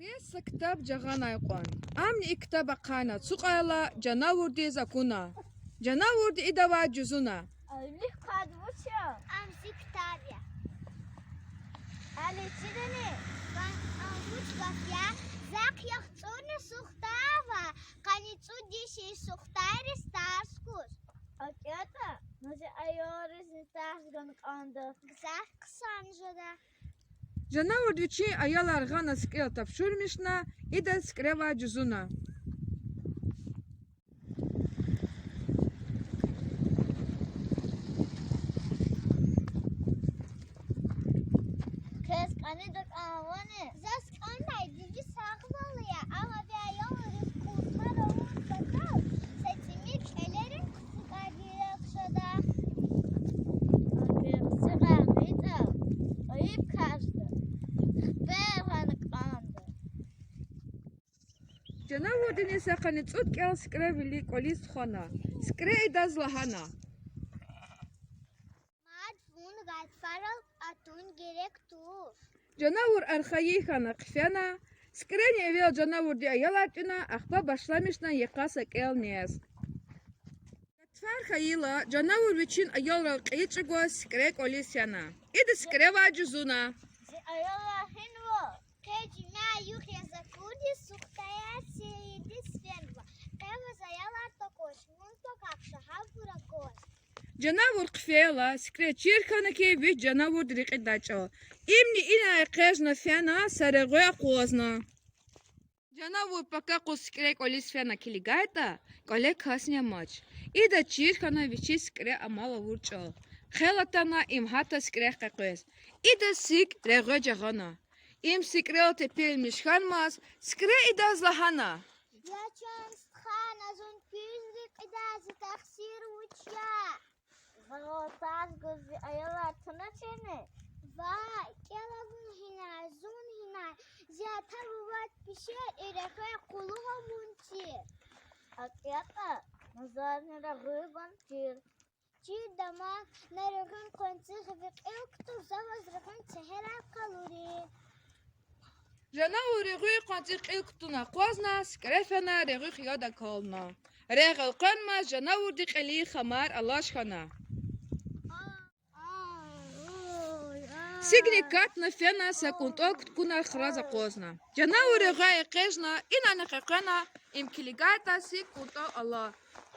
Скрес كتاب جغانا يقوان أمني كتاب قانا سقالا جناور دي زكونا جناور دي إدوا جزونا أولي قاد وشو أمسي كتابيا ألي تدني كان أموت بفيا زاك يخطون سختاوا كان يتصودي شي سختاير ستارسكوس أكيدا نجي أيوريز نتاحز غنق عنده زاك سانجدا جناور دي چي أيالار غانا سكيل تفشورمشنا إدا سكريوا جزونا كيس كاني دك آواني زاس كان ديجي ساقباليا أما بيا يوم رفقوتها روان بكاو ستميك إليرين كسكارديرك شدا أكيد سيغانيتا أيب كاشدا بير غنق عنده جناور دي نسا قاني تصود كيل سكريويلي كوليس خوانا سكري إدا زلهانا ماد فون غاد فارل أتون جيرك توف جناور أرخايي خانا قفانا سكريني إيويل جناور دي أيالاتنا أخبا باشلامشنا يقاسا كيل نيس تفار خايلا جناور ويچين أيال قيتشغوا سكري كوليسيانا إدا سكريوا جزونا زي أيولا هنو كيجي ما يوخي زكودي سختايا سيدي سفيروا قيوة زيالا تقوش منتو كاكشها براكوش جناور قفيلا سكري تشيركانا كي ويش جناور دريقي داچو إمني إنا قيجنا فينا سارغويا قوزنا جناور بكاقو سكري كوليس فينا كيلي غايتا كولي كاسنيا ماچ إدا تشيركانا ويچي سكري أمالا ورچو خيلاتانا إم هاتا سكري قيقوز إدا سيك رغو جغانا إم سكريو تبيل مشخان ماس سكري إدا زلهانا يا چانس خان ازون كيزريك إدازي تخسير وچيا زغوطاز گوزي أيولا تنچيني Vay, kelabun hina, zun hina, ziyata ruvat pişer, erekay kuluha munçi. أكيدا نزارني رغيبان تير Çir daman, narıgın konti hıvık ilktu, zavaz rıgın çehera kaluri. جناور رغوي قانتيق إلكتنا قوزنا سكري فينا رغوي خيادا كولنا رغل قنما جناور دي قلي خمار الله خنا سيجني كاتنا فينا سكونتوك تكون خرازة قوزنا جناور رغاي قيجنا إنا نقيقنا إم كليغاتا سيكونتو الله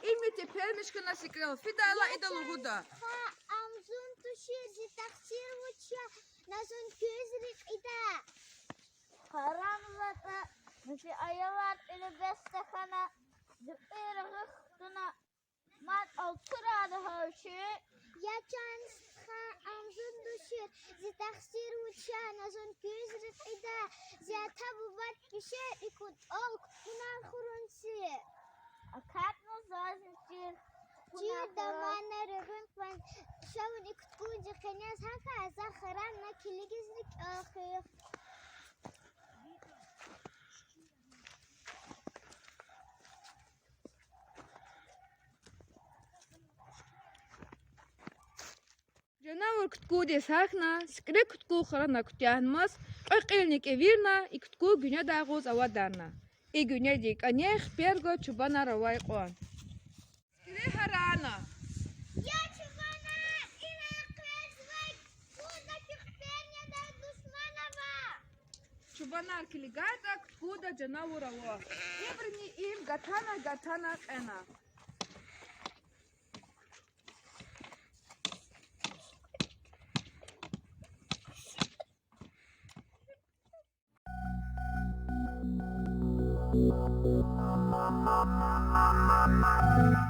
إمي تبهل مشكنا سكريو فيدا الله إدا الغدا Ha, amzun tuşu zitaksir uçya, nazun küzrik ida. قرانزتا نسي أيوات إلي بستخنا زبير غختنا ما أوترا دهوشي Ya çans ha, amzun tuşu zitaksir uçya, nazun küzrik ida. Ziyata ruvat pişer, ikut ol, kunar kurunsi. أكادنا زازن تير Çir daman narıgın kwan, şavun ikut kunci kanyaz haka asa kharan na kiligizlik akhir. جناور كتكو دي ساخنا سكري كتكو خرانا كتيان ماس قيقيلنيك إفيرنا إكتكو جنيا داغوز أودارنا إي جنيا ديك أنيخ بيرغو چوبانا رواي قوان سكري هرانا Ya çubana, ina kresvay, kuda kıhpernya da düşmana va. چوبانا كليغاتا كتكو دا جناور روا إبرني إم غتانا قنا Mama.